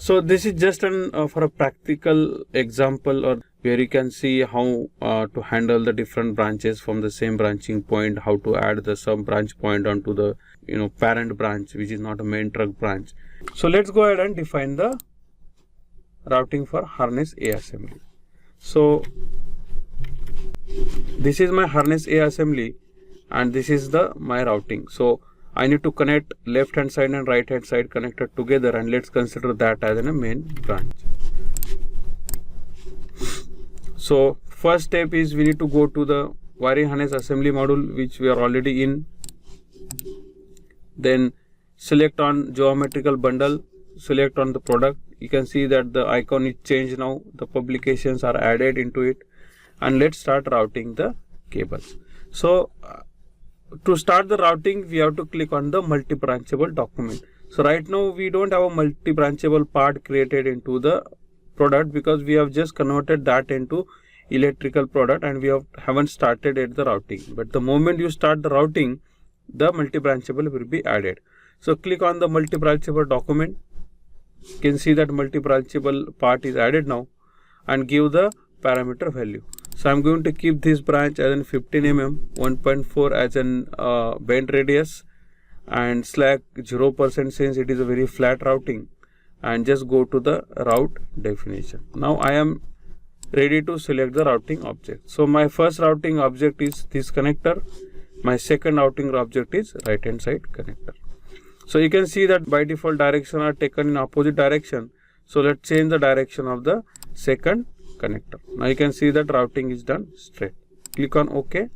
So this is just an for a practical example, or where you can see how to handle the different branches from the same branching point, how to add the sub branch point onto the parent branch, which is not a main trunk branch. So let's go ahead and define the routing for harness A assembly. So this is my harness A assembly and this is my routing. So I need to connect left hand side and right hand side connected together, and let's consider that as a main branch. So first step is we need to go to the wiring harness assembly module, which we are already in. Then select on geometrical bundle, select on the product. You can see that the icon is changed now, the publications are added into it, and let's start routing the cables. So to start the routing, we have to click on the multi-branchable document. So right now we don't have a multi-branchable part created into the product because we have just converted that into electrical product and we haven't started at the routing. But the moment you start the routing, the multi-branchable will be added. So click on the multi-branchable document. You can see that multi-branchable part is added now, and give the parameter value. So I'm going to keep this branch as an 15 mm, 1.4 as an bend radius, and slack 0% since it is a very flat routing, and just go to the route definition. Now I am ready to select the routing object. So my first routing object is this connector. My second routing object is right hand side connector. So you can see that by default direction are taken in opposite direction. So let's change the direction of the second connector. Now you can see that routing is done straight. Click on OK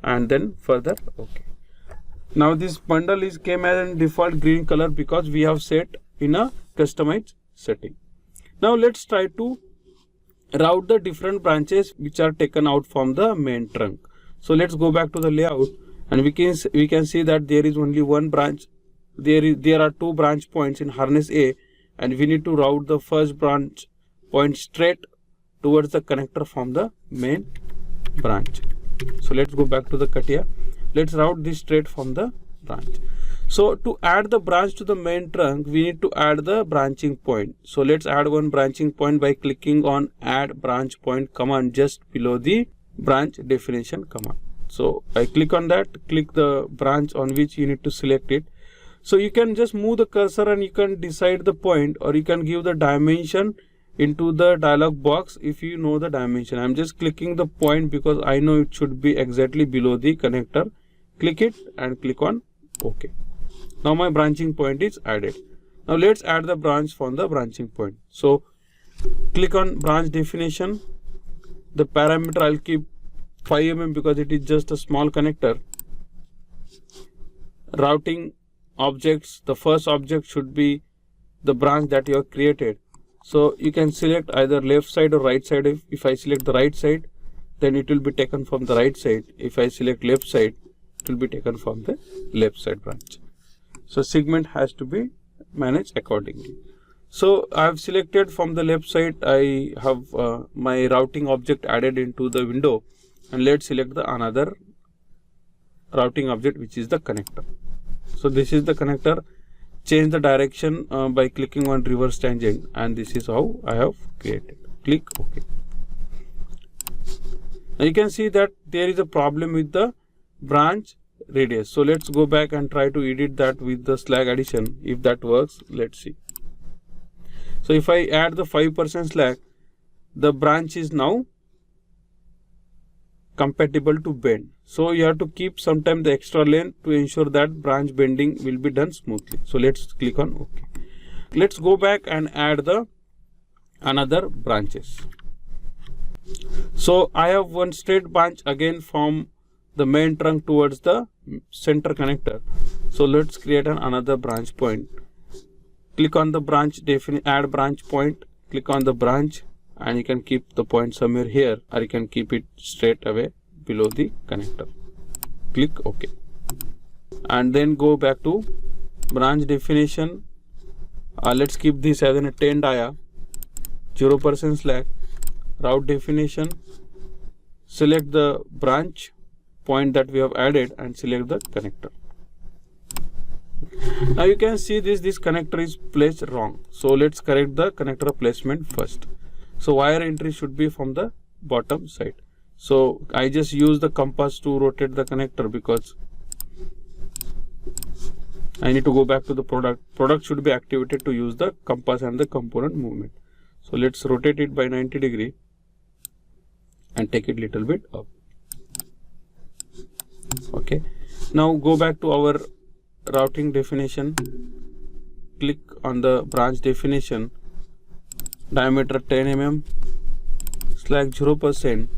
and then further OK. Now this bundle came as a default green color because we have set in a customized setting. Now let's try to route the different branches which are taken out from the main trunk. So let's go back to the layout, and we can see that there is only one branch. There are two branch points in harness A, and we need to route the first branch point straight towards the connector from the main branch. So let's go back to the CATIA. Let's route this straight from the branch. So to add the branch to the main trunk, we need to add the branching point. So let's add one branching point by clicking on add branch point command just below the branch definition command. So I click on that, click the branch on which you need to select it. So you can just move the cursor and you can decide the point, or you can give the dimension into the dialog box if you know the dimension. I'm just clicking the point because I know it should be exactly below the connector. Click it and click on OK. Now my branching point is added. Now let's add the branch from the branching point. So click on branch definition. The parameter I'll keep 5 mm because it is just a small connector. Routing objects, the first object should be the branch that you have created. So you can select either left side or right side. If I select the right side, then it will be taken from the right side. If I select left side, it will be taken from the left side branch. So segment has to be managed accordingly. So I have selected from the left side. I have my routing object added into the window, and let's select the another routing object, which is the connector. So this is the connector. Change the direction by clicking on reverse tangent, and this is how I have created. Click OK. Now you can see that there is a problem with the branch radius. So let's go back and try to edit that with the slack addition. If that works, let's see. So if I add the 5% slack, the branch is now compatible to bend. So you have to keep sometime the extra length to ensure that branch bending will be done smoothly. So let's click on OK. Let's go back and add the another branches. So I have one straight branch again from the main trunk towards the center connector. So let's create another branch point. Click on the branch add branch point, click on the branch, and you can keep the point somewhere here, or you can keep it straight away below the connector. Click OK. And then go back to branch definition. Let's keep this as a 10 dia, 0% slack, route definition. Select the branch point that we have added and select the connector. Now you can see this connector is placed wrong. So let's correct the connector placement first. So wire entry should be from the bottom side. So I just use the compass to rotate the connector because I need to go back to the product. Product should be activated to use the compass and the component movement. So let's rotate it by 90 degree and take it little bit up. Okay. Now go back to our routing definition. Click on the branch definition. Diameter 10 mm, slack 0%.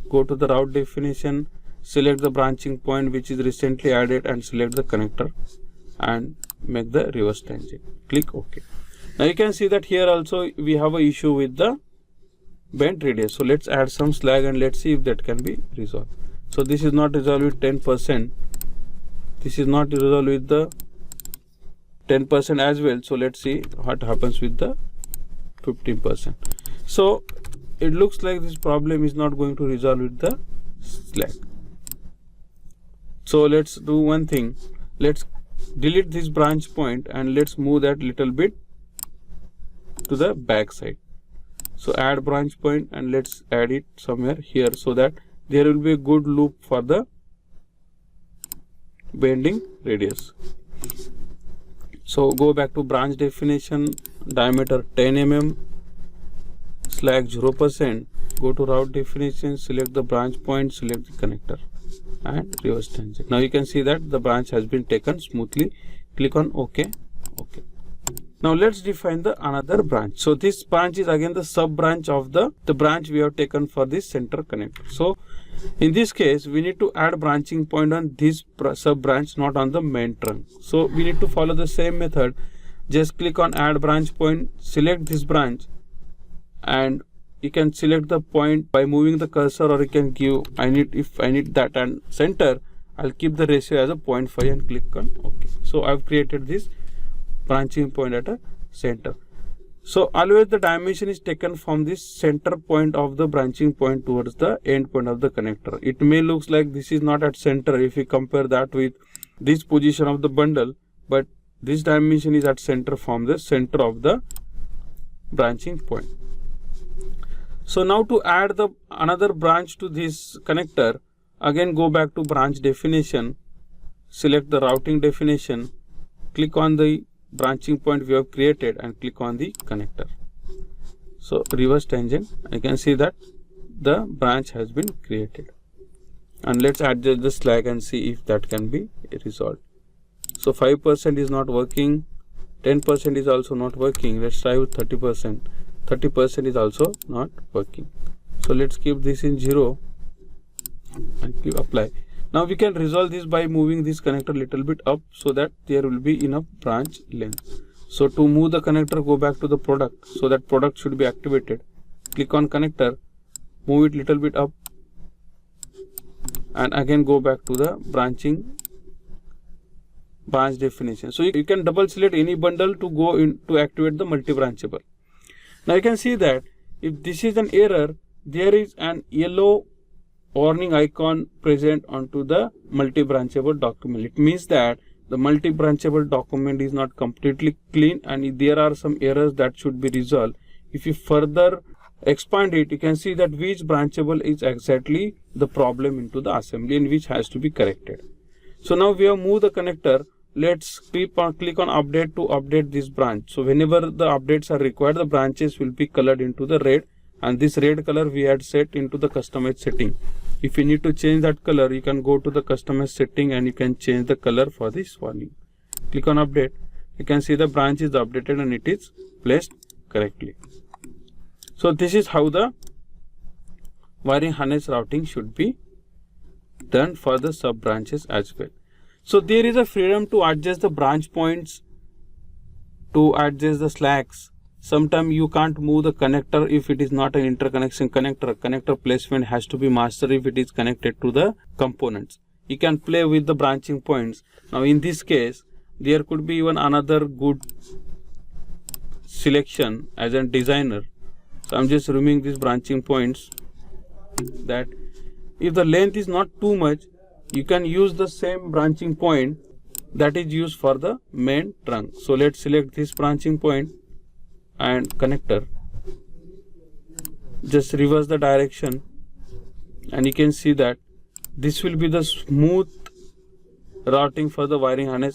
Go to the route definition. Select the branching point which is recently added and select the connector and make the reverse tangent. Click OK. Now you can see that here also we have a issue with the bent radius. So let's add some slag and let's see if that can be resolved. So this is not resolved with 10%. This is not resolved with the 10% as well. So let's see what happens with the 15%. So it looks like this problem is not going to resolve with the slag. So let's do one thing. Let's delete this branch point and let's move that little bit to the back side. So add branch point and let's add it somewhere here so that there will be a good loop for the bending radius. So go back to branch definition, diameter 10 mm, slack 0%, go to route definition, select the branch point, select the connector and reverse tangent. Now you can see that the branch has been taken smoothly. Click on OK. OK. Now let's define the another branch. So this branch is again the sub branch of the branch we have taken for this center connector. So in this case we need to add branching point on this sub branch, not on the main trunk. So we need to follow the same method. Just click on add branch point, select this branch and you can select the point by moving the cursor, or you can give if I need that and center, I'll keep the ratio as a 0.5 and click on OK. So I've created this branching point at a center. So always the dimension is taken from this center point of the branching point towards the end point of the connector. It may looks like this is not at center if we compare that with this position of the bundle, but this dimension is at center from the center of the branching point. So now to add the another branch to this connector, again go back to branch definition, select the routing definition, click on the branching point we have created and click on the connector. So reverse tangent, you can see that the branch has been created. And let's adjust the slag and see if that can be resolved. So 5% is not working, 10% is also not working. Let's try with 30%. 30% is also not working. So let's keep this in 0 and click apply. Now we can resolve this by moving this connector little bit up so that there will be enough branch length. So to move the connector, go back to the product, so that product should be activated. Click on connector, move it little bit up and again go back to the branch definition. So you can double select any bundle to go in to activate the multi-branchable. Now you can see that if this is an error, there is an yellow warning icon present onto the multi-branchable document. It means that the multi-branchable document is not completely clean and there are some errors that should be resolved. If you further expand it, you can see that which branchable is exactly the problem into the assembly and which has to be corrected. So now we have moved the connector. Let's click on update to update this branch. So whenever the updates are required, the branches will be colored into the red, and this red color we had set into the customized setting. If you need to change that color, you can go to the customized setting and you can change the color for this warning. Click on update. You can see the branch is updated and it is placed correctly. So this is how the wiring harness routing should be done for the sub branches as well. So there is a freedom to adjust the branch points, to adjust the slacks. Sometimes you can't move the connector if it is not an interconnection connector. Connector placement has to be mastered if it is connected to the components. You can play with the branching points. Now in this case, there could be even another good selection as a designer. So I'm just removing these branching points, that if the length is not too much, you can use the same branching point that is used for the main trunk. So let's select this branching point and connector. Just reverse the direction and you can see that this will be the smooth routing for the wiring harness